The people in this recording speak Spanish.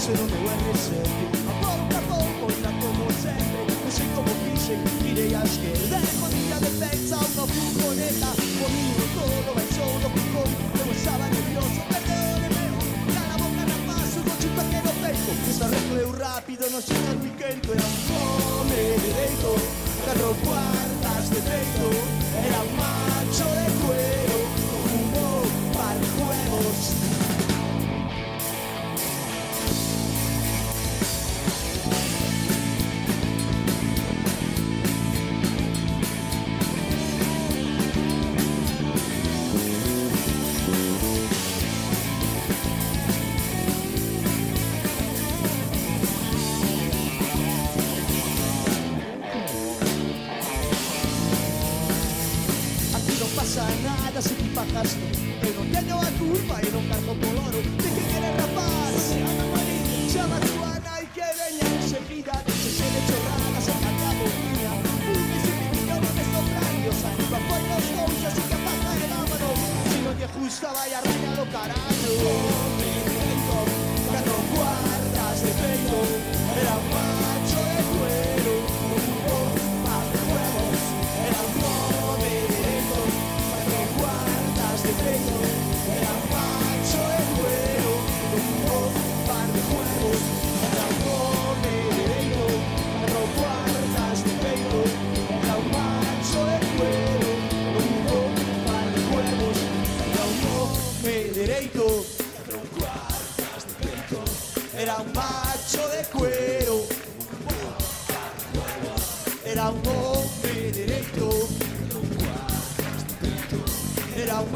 se non deu RSP. A pouco, ainda como sempre, non sei como quise, mirei a esquerda e con miña defensa unha furgoneta. Comigo todo vai solo picón, eu estaba nervioso, perdóneme. Cara boca na paso, con chupa que no peito. Esta recleu rápido, non sei tan muy quento. Era un home dereito, 4 cuartas de peito. Era un macho de cuero, con un bom par de juegos. Nada se te pagaste. Eu non teño a culpa e non cargo polo oro. De que queres rapaz? Ana María, chama tu Ana e que veña enseguida. Se de chorrada, se canta bonita. Porque se me diga non es contrarios. Arriba foi dos cousas e que pasa e vámonos. Si non lle gusta, vai a raña do carallo. Home dereito, 4 cuartas de peito. Era un macho de cuero, con un bom par de huevos. Era un home dereito, de peito, era un macho de cuero, con un bom par de juegos. Era un home dereito, 4 cuartas de peito. Era un macho de cuero, con un bom par de juegos. Era un home dereito, 4 cuartas de peito. Era un macho de cuero, con un bom par de juegos. Era un home dereito, 4 cuartas de peito. Era un